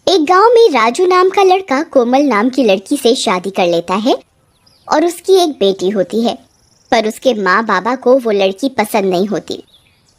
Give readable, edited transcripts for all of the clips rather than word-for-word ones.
एक गांव में राजू नाम का लड़का कोमल नाम की लड़की से शादी कर लेता है और उसकी एक बेटी होती है। पर उसके माँ बाबा को वो लड़की पसंद नहीं होती।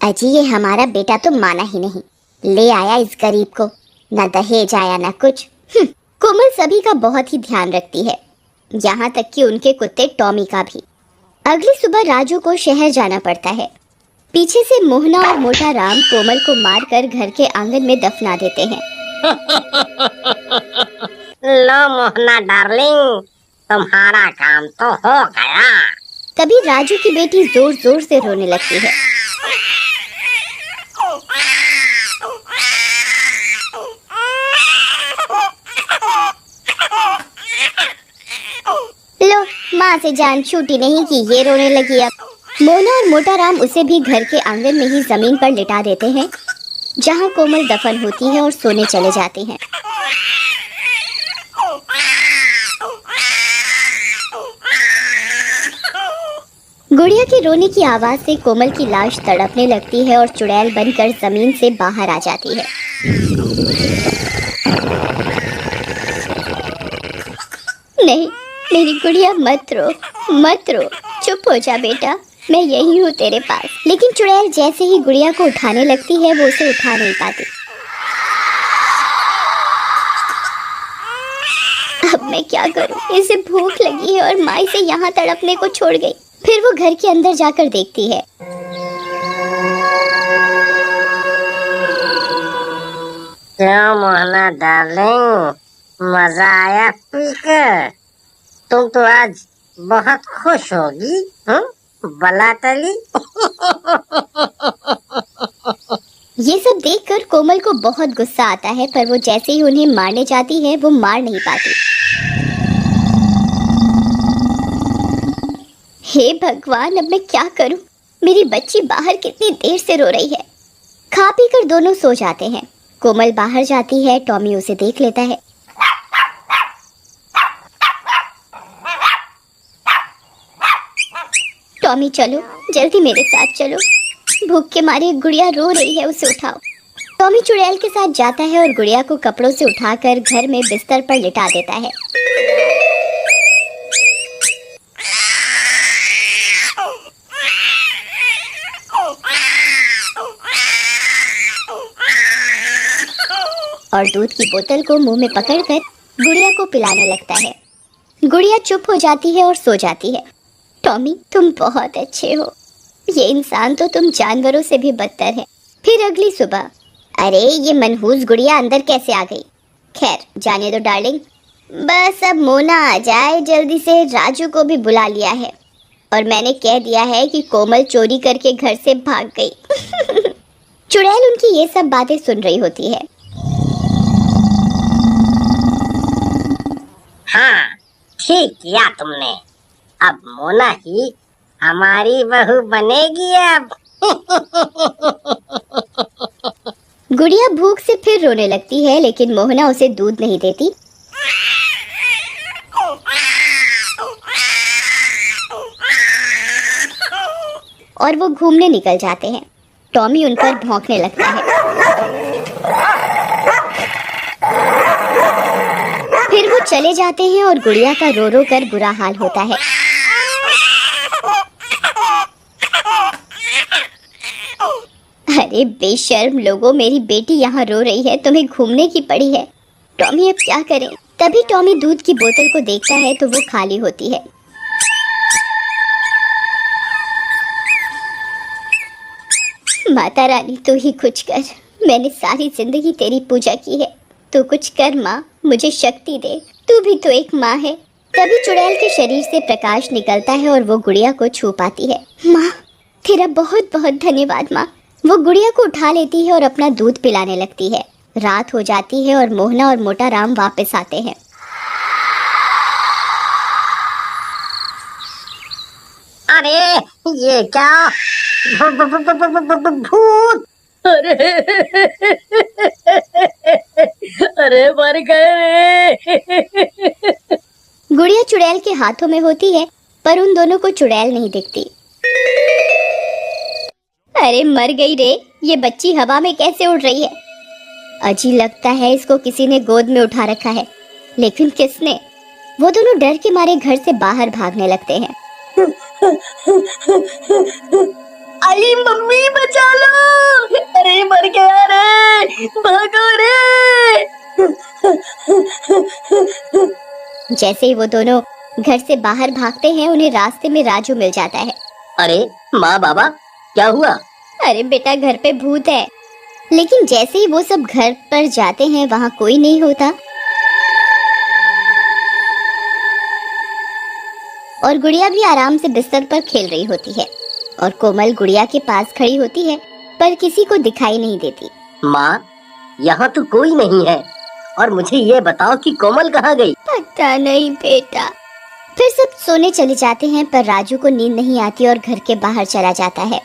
अजी ये हमारा बेटा तो माना ही नहीं, ले आया इस गरीब को, न दहेज आया न कुछ। कोमल सभी का बहुत ही ध्यान रखती है, यहाँ तक कि उनके कुत्ते टॉमी का भी। अगली सुबह राजू को शहर जाना पड़ता है। पीछे से मोहना और मोटा राम कोमल को मारकर घर के आंगन में दफना देते हैं। लो मोहना डार्लिंग, तुम्हारा काम तो हो गया। तभी राजू की बेटी जोर जोर से रोने लगती है। लो, माँ से जान छूटी नहीं कि ये रोने लगी। अब मोना और मोटा राम उसे भी घर के आंगन में ही जमीन पर लिटा देते हैं, जहाँ कोमल दफन होती है और सोने चले जाते हैं। गुड़िया के रोने की आवाज से कोमल की लाश तड़पने लगती है और चुड़ैल बनकर जमीन से बाहर आ जाती है। नहीं, मेरी गुड़िया मत रो, मत रो, चुप हो जा बेटा, मैं यही हूँ तेरे पास। लेकिन चुड़ैल जैसे ही गुड़िया को उठाने लगती है वो उसे उठा नहीं पाती। अब मैं क्या करूँ? इसे भूख लगी है और माँ इसे यहाँ तड़पने को छोड़ गई। फिर वो घर के अंदर जाकर देखती है। क्या मोहना डार्लिंग, मजा आया पीकर? तुम तो आज बहुत खुश होगी, बलाटली। ये सब देखकर कोमल को बहुत गुस्सा आता है, पर वो जैसे ही उन्हें मारने जाती है वो मार नहीं पाती। हे भगवान, अब मैं क्या करूं? मेरी बच्ची बाहर कितनी देर से रो रही है। खा पी कर दोनों सो जाते हैं। कोमल बाहर जाती है, टॉमी उसे देख लेता है। टॉमी चलो, जल्दी मेरे साथ चलो, भूख के मारे गुड़िया रो रही है, उसे उठाओ। टॉमी चुड़ैल के साथ जाता है और गुड़िया को कपड़ों से उठाकर घर में बिस्तर पर लिटा देता है। और दूध की बोतल को मुंह में पकड़कर गुड़िया को पिलाने लगता है। गुड़िया चुप हो जाती है और सो जाती है। टॉमी, तुम बहुत अच्छे हो। ये इंसान तो तुम जानवरों से भी बदतर है। फिर अगली सुबह, अरे ये मनहूस गुड़िया अंदर कैसे आ गई? खैर जाने दो डार्लिंग, बस अब मोना आ जाए जल्दी से। राजू को भी बुला लिया है और मैंने कह दिया है कि कोमल चोरी करके घर से भाग गई। चुड़ैल उनकी ये सब बातें सुन रही होती है। हाँ, ठीक किया तुमने। अब मोना ही हमारी बहू बनेगी अब। गुड़िया भूख से फिर रोने लगती है, लेकिन मोहना उसे दूध नहीं देती। और वो घूमने निकल जाते हैं। टॉमी उन पर भौंकने लगता है। फिर वो चले जाते हैं और गुड़िया का रो रो कर बुरा हाल होता है। अरे बेशर्म लोगों, मेरी बेटी यहाँ रो रही है, तुम्हें घूमने की पड़ी है। टॉमी अब क्या करें? तभी टॉमी दूध की बोतल को देखता है तो वो खाली होती है। माता रानी तू ही कुछ कर, मैंने सारी जिंदगी तेरी पूजा की है, तू कुछ कर माँ, मुझे शक्ति दे, तू भी तो एक माँ है। तभी चुड़ैल के शरीर से प्रकाश निकलता है और वो गुड़िया को छू पाती है। माँ, तेरा बहुत बहुत धन्यवाद माँ। वो गुड़िया को उठा लेती है और अपना दूध पिलाने लगती है। रात हो जाती है और मोहना और मोटा राम वापस आते हैं। अरे ये क्या? भूत! अरे मर गए रे। गुड़िया चुड़ैल के हाथों में होती है, पर उन दोनों को चुड़ैल नहीं दिखती। अरे मर गई रे, ये बच्ची हवा में कैसे उड़ रही है? अजी लगता है इसको किसी ने गोद में उठा रखा है, लेकिन किसने? वो दोनों डर के मारे घर से बाहर भागने लगते हैं। आई मम्मी बचा लो, अरे मर गया रे, भागो रे। जैसे ही वो दोनों घर से बाहर भागते हैं, उन्हें रास्ते में राजू मिल जाता है। अरे माँ बाबा क्या हुआ? अरे बेटा घर पे भूत है। लेकिन जैसे ही वो सब घर पर जाते हैं, वहाँ कोई नहीं होता और गुड़िया भी आराम से बिस्तर पर खेल रही होती है और कोमल गुड़िया के पास खड़ी होती है पर किसी को दिखाई नहीं देती। माँ यहाँ तो कोई नहीं है, और मुझे ये बताओ कि कोमल कहाँ गई? पता नहीं बेटा। फिर सब सोने चले जाते हैं पर राजू को नींद नहीं आती और घर के बाहर चला जाता है।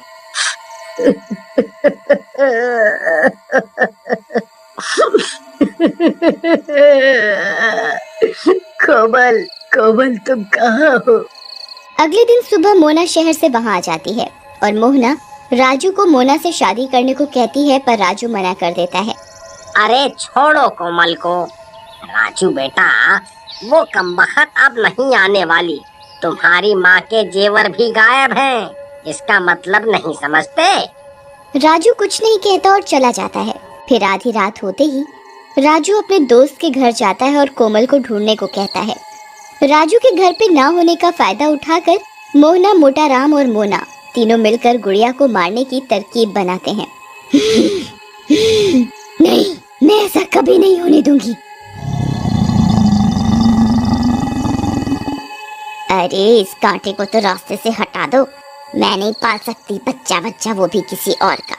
कोमल, कोमल तुम कहाँ हो? अगले दिन सुबह मोना शहर से वहाँ आ जाती है और मोहना राजू को मोना से शादी करने को कहती है, पर राजू मना कर देता है। अरे छोड़ो कोमल को। राजू बेटा, वो कमबख्त अब नहीं आने वाली। तुम्हारी माँ के जेवर भी गायब हैं। इसका मतलब नहीं समझते? राजू कुछ नहीं कहता और चला जाता है। फिर आधी रात होते ही राजू अपने दोस्त के घर जाता है और कोमल को ढूंढने को कहता है। राजू के घर पे ना होने का फायदा उठाकर मोहना, मोटा राम और मोना तीनों मिलकर गुड़िया को मारने की तरकीब बनाते हैं। नहीं, मैं ऐसा कभी नहीं होने दूंगी। अरे इस कांटे को तो रास्ते से हटा दो। मैं नहीं पाल सकती बच्चा, वो भी किसी और का।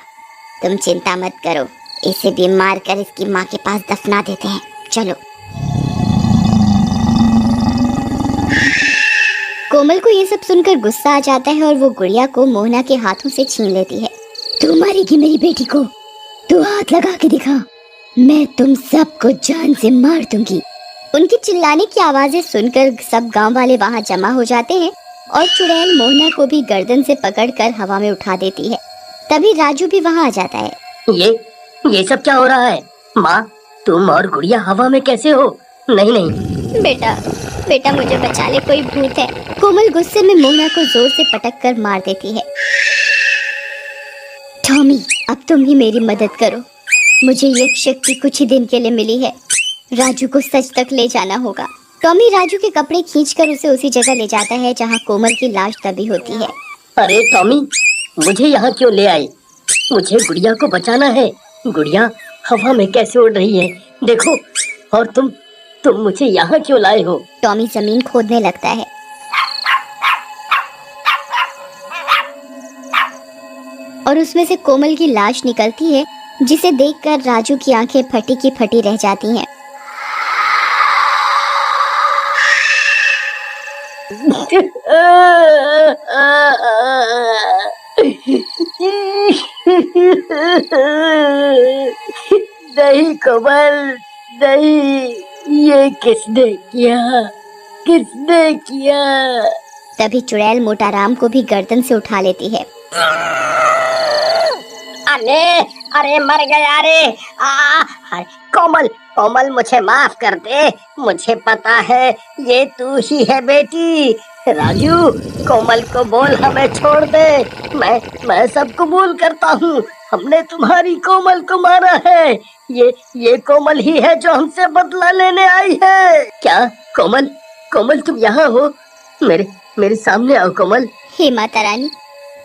तुम चिंता मत करो, इसे भी मार कर इसकी माँ के पास दफना देते हैं। चलो। कोमल को ये सब सुनकर गुस्सा आ जाता है और वो गुड़िया को मोहना के हाथों से छीन लेती है। तू मारेगी मेरी बेटी को? तू हाथ लगा के दिखा, मैं तुम सबको जान से मार दूंगी। उनके चिल्लाने की आवाजें सुनकर सब गांव वाले वहां जमा हो जाते हैं और चुड़ैल मोहना को भी गर्दन से पकड़कर हवा में उठा देती है। तभी राजू भी वहां आ जाता है। ये सब क्या हो रहा है? माँ, तुम और गुड़िया हवा में कैसे हो? नहीं। बेटा मुझे बचा ले, कोई भूत है। कोमल गुस्से में मोहना को जोर से पटक कर मार देती है। टॉमी, अब तुम ही मेरी मदद करो। मुझे ये शक्ति कुछ ही दिन के लिए मिली है। राजू को सच तक ले जाना होगा। टॉमी राजू के कपड़े खींचकर उसे उसी जगह ले जाता है जहाँ कोमल की लाश दबी होती है। अरे टॉमी, मुझे यहाँ क्यों ले आई? मुझे गुड़िया को बचाना है। गुड़िया हवा में कैसे उड़ रही है देखो। और तुम मुझे यहाँ क्यों लाए हो? टॉमी जमीन खोदने लगता है और उसमें से कोमल की लाश निकलती है, जिसे देखकर राजू की आंखें फटी की फटी रह जाती हैं। नहीं कोमल, नहीं, ये किसने किया? तभी चुड़ैल मोटा राम को भी गर्दन से उठा लेती है। अरे मर गया रे। अरे कोमल मुझे माफ कर दे। मुझे पता है ये तू ही है बेटी। राजू, कोमल को बोल हमें छोड़ दे। मैं सब कबूल करता हूँ। हमने तुम्हारी कोमल को मारा है। ये कोमल ही है जो हमसे बदला लेने आई है। क्या कोमल तुम यहाँ हो? मेरे सामने आओ कोमल। हे माता रानी,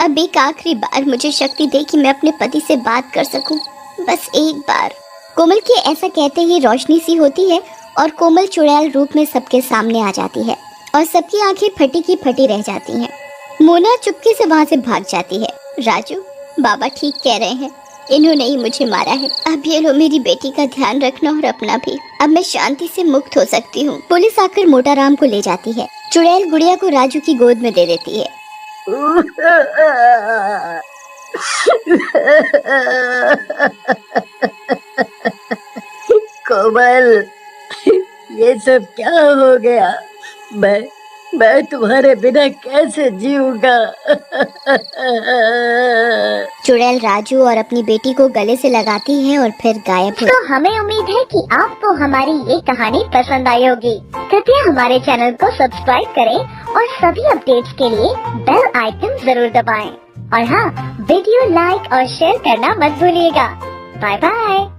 अब एक आखिरी बार मुझे शक्ति दे कि मैं अपने पति से बात कर सकूं, बस एक बार। कोमल के ऐसा कहते ही रोशनी सी होती है और कोमल चुड़ैल रूप में सबके सामने आ जाती है और सबकी आंखें फटी की फटी रह जाती हैं। मोना चुपके से वहां से भाग जाती है। राजू, बाबा ठीक कह रहे हैं, इन्होंने ही मुझे मारा है। अब ये लो, मेरी बेटी का ध्यान रखना और अपना भी। अब मैं शांति से मुक्त हो सकती हूँ। पुलिस आकर मोटा राम को ले जाती है। चुड़ैल गुड़िया को राजू की गोद में दे देती है। कोमल, ये सब क्या हो गया? मैं तुम्हारे बिना कैसे जीऊंगा। चुड़ैल राजू और अपनी बेटी को गले से लगाती है और फिर गायब हो। तो हमें उम्मीद है कि आपको हमारी ये कहानी पसंद आई होगी। कृपया हमारे चैनल को सब्सक्राइब करें और सभी अपडेट्स के लिए बेल आइकन जरूर दबाएं। और हाँ, वीडियो लाइक और शेयर करना मत भूलिएगा। Bye bye.